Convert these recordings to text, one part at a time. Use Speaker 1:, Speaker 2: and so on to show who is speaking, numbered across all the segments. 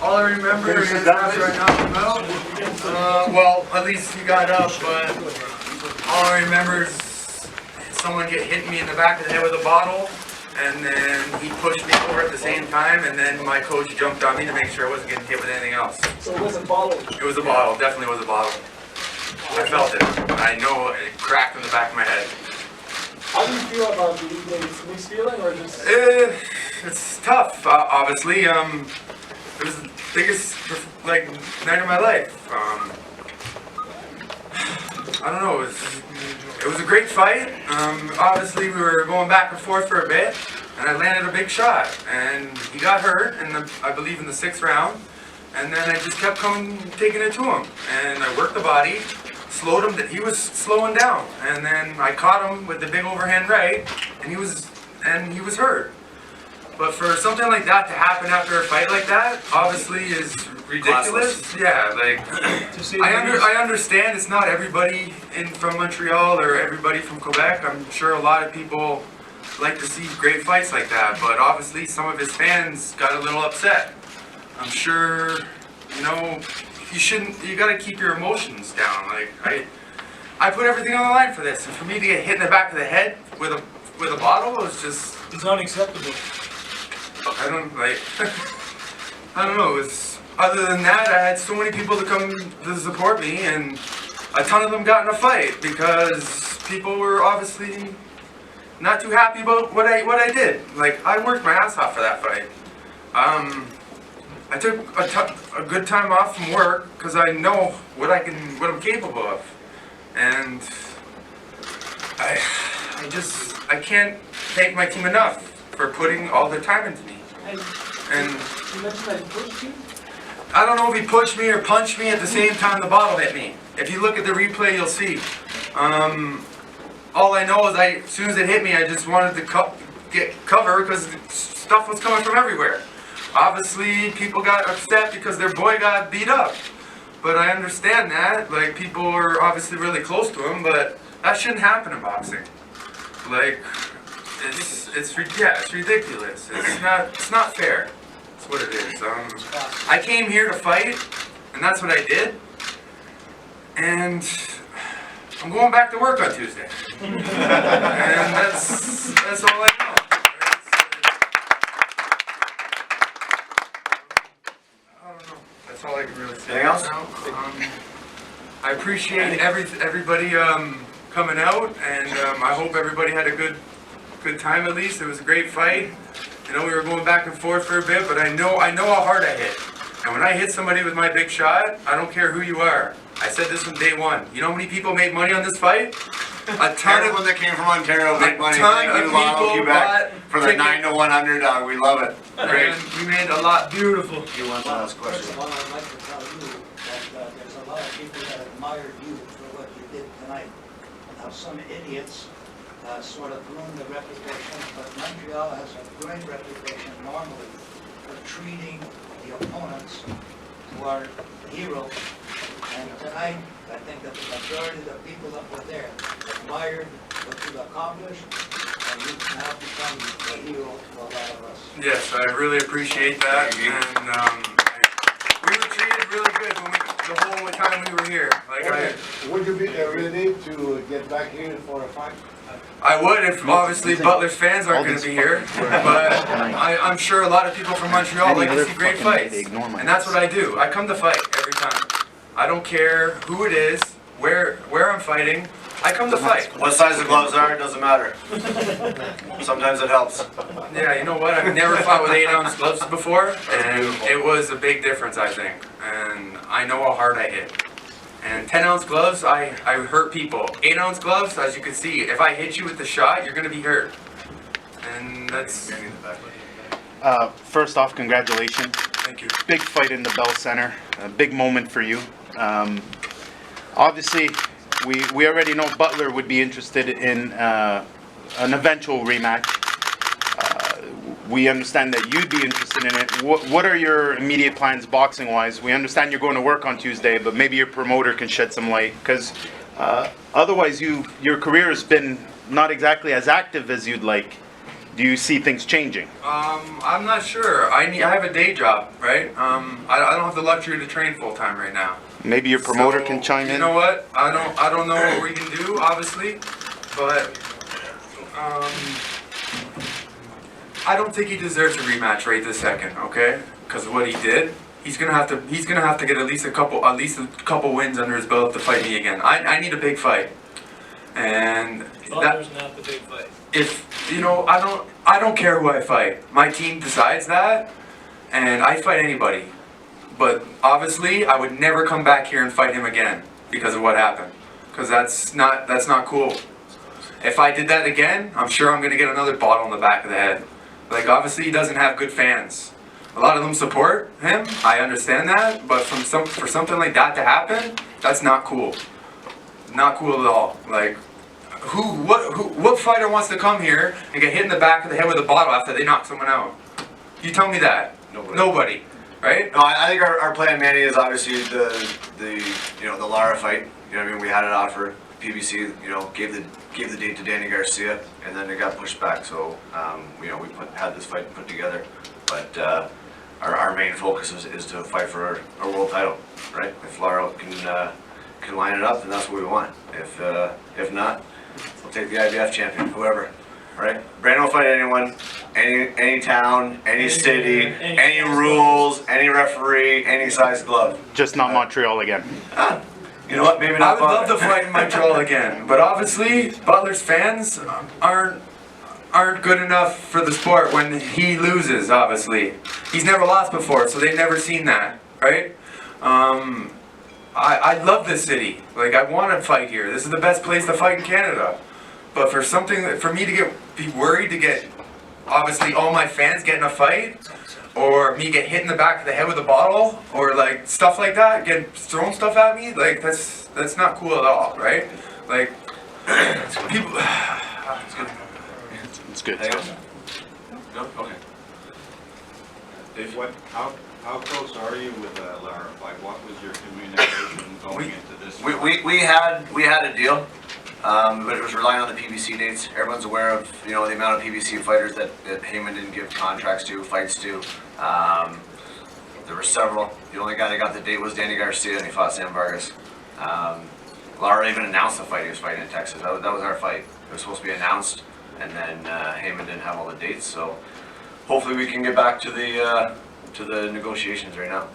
Speaker 1: All I remember is after I knocked him out, well, at least he got up, but all I remember is someone hit me in the back of the head with a bottle, and then he pushed me over at the same time, and then my coach jumped on me to make sure I wasn't getting hit with anything else.
Speaker 2: So it was a bottle?
Speaker 1: It was a bottle, definitely was a bottle. I felt it. I know it cracked in the back of my head.
Speaker 2: How do you feel about the evening? Mixed feeling or just?
Speaker 1: It's tough, obviously. It was the biggest night of my life. I don't know. It was a great fight. Obviously, we were going back and forth for a bit, and I landed a big shot, and he got hurt, I believe in the 6th round, and then I just kept taking it to him, and I worked the body, slowed him. He was slowing down, and then I caught him with the big overhand right, and he was hurt. But for something like that to happen after a fight like that, obviously is ridiculous.
Speaker 3: Classless.
Speaker 1: Yeah, like I understand it's not everybody from Montreal or everybody from Quebec. I'm sure a lot of people like to see great fights like that, but obviously some of his fans got a little upset. I'm sure, you got to keep your emotions down. Like I put everything on the line for this, and for me to get hit in the back of the head with a bottle was just.
Speaker 2: It's unacceptable.
Speaker 1: I don't know. Other than that, I had so many people to come to support me, and a ton of them got in a fight because people were obviously not too happy about what I did. Like, I worked my ass off for that fight. I took a good time off from work because I know what I'm capable of, and I can't thank my team enough for putting all their time into me. And
Speaker 2: you mentioned that he pushed you?
Speaker 1: I don't know if he pushed me or punched me at the same time the bottle hit me. If you look at the replay, you'll see. All I know is as soon as it hit me, I just wanted to get cover because stuff was coming from everywhere. Obviously, people got upset because their boy got beat up. But I understand that. Like, people were obviously really close to him, but that shouldn't happen in boxing. Like, it's ridiculous. It's not fair. That's what it is. I came here to fight, and that's what I did. And I'm going back to work on Tuesday. And that's all I know. I don't know. That's all I can really say.
Speaker 3: Anything else?
Speaker 1: Now. I appreciate everybody coming out, and I hope everybody had a good time at least. It was a great fight. We were going back and forth for a bit, but I know how hard I hit. And when I hit somebody with my big shot, I don't care who you are. I said this from day one. You know how many people made money on this fight? A ton
Speaker 3: Everyone that came from Ontario made money.
Speaker 1: ton
Speaker 3: Thank
Speaker 1: of
Speaker 3: you, Lionel
Speaker 1: people
Speaker 3: Quebec, for the
Speaker 1: tickets.
Speaker 3: 9 to 1 underdog. We love it. Great.
Speaker 1: And we made a lot. Beautiful.
Speaker 3: You want to ask a
Speaker 4: First
Speaker 3: question?
Speaker 4: of all, I'd like to tell you that there's a lot of people that admired you for what you did tonight. Now, some idiots sort of ruin the reputation, but Montreal has a great reputation normally for treating the opponents who are heroes. And tonight, I think that the majority of the people that were there admired what you've accomplished, and you've now become the hero to a lot of us.
Speaker 1: Yes, I really appreciate that. And we were treated really good the whole time we were here.
Speaker 5: Would you be ready to get back here for a fight?
Speaker 1: I would if obviously Butler's fans aren't going to be here, but I'm sure a lot of people from Montreal like to see great fights, and that's what I do. I come to fight every time. I don't care who it is, where I'm fighting. I come to fight.
Speaker 3: What size the gloves are, it doesn't matter. Sometimes it helps.
Speaker 1: Yeah, you know what? I've never fought with 8-ounce gloves before, and it was a big difference, I think. And I know how hard I hit. And 10-ounce gloves, I hurt people. 8-ounce gloves, as you can see, if I hit you with the shot, you're going to be hurt. And that's...
Speaker 6: First off, congratulations.
Speaker 1: Thank you.
Speaker 6: Big fight in the Bell Center. A big moment for you. Obviously, we already know Butler would be interested in an eventual rematch. We understand that you'd be interested in it. What are your immediate plans boxing-wise? We understand you're going to work on Tuesday, but maybe your promoter can shed some light, because otherwise your career has been not exactly as active as you'd like. Do you see things changing?
Speaker 1: I'm not sure. I have a day job, right? I don't have the luxury to train full time right now.
Speaker 6: Maybe your promoter
Speaker 1: So,
Speaker 6: can chime in.
Speaker 1: You know what? I don't know what we can do, obviously, but I don't think he deserves a rematch right this second. Okay, because of what he did. He's gonna have to get at least a couple wins under his belt to fight me again. I need a big fight, and
Speaker 2: Butler's not the big fight.
Speaker 1: if you know, I don't care who I fight. My team decides that, and I fight anybody. But obviously, I would never come back here and fight him again because of what happened. Because that's not cool. If I did that again, I'm sure I'm gonna get another bottle in the back of the head. Like obviously, he doesn't have good fans. A lot of them support him. I understand that, but for something like that to happen, that's not cool. Not cool at all. Like. What fighter wants to come here and get hit in the back of the head with a bottle after they knock someone out? You tell me that. Nobody. Right?
Speaker 3: No, I think our plan, Manny, is obviously the Lara fight. You know what I mean? We had it out for PBC. You know, gave the date to Danny Garcia, and then it got pushed back. So we had this fight put together, but our main focus is to fight for our world title, right? If Lara can line it up, then that's what we want. If not, we'll take the IBF champion, whoever. Right? Brandon will fight anyone, any town, any city, any rules, any referee, any size glove.
Speaker 6: Just not Montreal again.
Speaker 3: You know what? Maybe
Speaker 1: I
Speaker 3: not.
Speaker 1: would love to fight in Montreal again, but obviously Butler's fans aren't good enough for the sport when he loses. Obviously, he's never lost before, so they've never seen that, right? I love this city. Like I want to fight here. This is the best place to fight in Canada. But for me to be worried to get obviously all my fans get in a fight, or me get hit in the back of the head with a bottle, or like stuff like that, get throwing stuff at me, like that's not cool at all, right? Like people. It's good.
Speaker 6: It's good.
Speaker 3: Anything else? No? Okay.
Speaker 7: Dave, how close are you with Lara? Like, what was your communication going into this?
Speaker 3: We had a deal, but it was relying on the PBC dates. Everyone's aware of the amount of PBC fighters that Heyman didn't give contracts to, fights to. There were several. The only guy that got the date was Danny Garcia, and he fought Sam Vargas. Lara even announced the fight he was fighting in Texas. That was our fight. It was supposed to be announced, and then Heyman didn't have all the dates. So hopefully we can get back to the negotiations right now.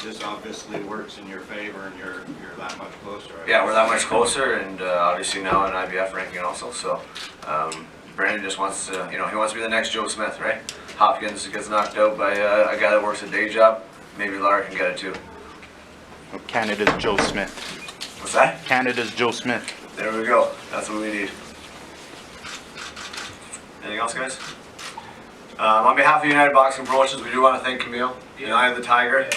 Speaker 7: This obviously works in your favor, and you're that much closer. Right?
Speaker 3: Yeah, we're that much closer, and obviously now an IBF ranking also. So Brandon just wants to, he wants to be the next Joe Smith, right? Hopkins gets knocked out by a guy that works a day job. Maybe Lara can get it too.
Speaker 6: Canada's Joe Smith.
Speaker 3: What's that?
Speaker 6: Canada's Joe Smith.
Speaker 3: There we go. That's what we need. Anything else, guys? On behalf of United Boxing Promotions, we do want to thank Camille, United the Tiger.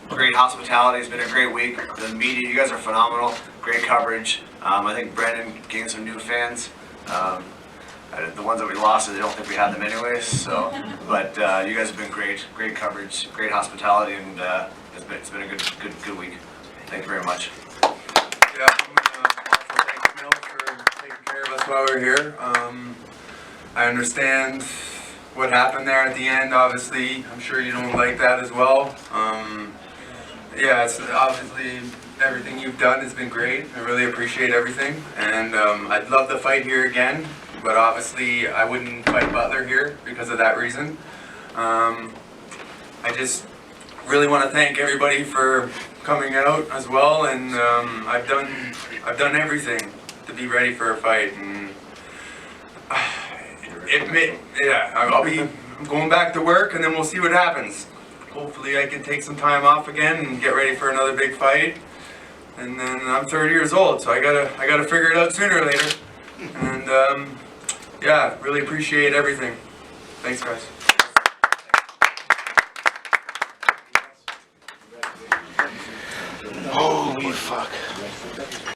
Speaker 3: Great hospitality. It's been a great week. The media, you guys are phenomenal. Great coverage. I think Brandon gained some new fans. The ones that we lost, I don't think we had them anyways. So, but you guys have been great. Great coverage, great hospitality, and it's been a good week. Thank you very much.
Speaker 1: Yeah, I'm gonna also thank Camille for taking care of us while we were here. I understand what happened there at the end. Obviously, I'm sure you don't like that as well. Yeah, it's obviously everything you've done has been great. I really appreciate everything, and I'd love to fight here again. But obviously, I wouldn't fight Butler here because of that reason. I just really want to thank everybody for coming out as well, and I've done everything to be ready for a fight, and I'm going back to work, and then we'll see what happens. Hopefully, I can take some time off again and get ready for another big fight. And then I'm 30 years old, so I gotta figure it out sooner or later. And yeah, really appreciate everything. Thanks, guys.
Speaker 6: Holy fuck.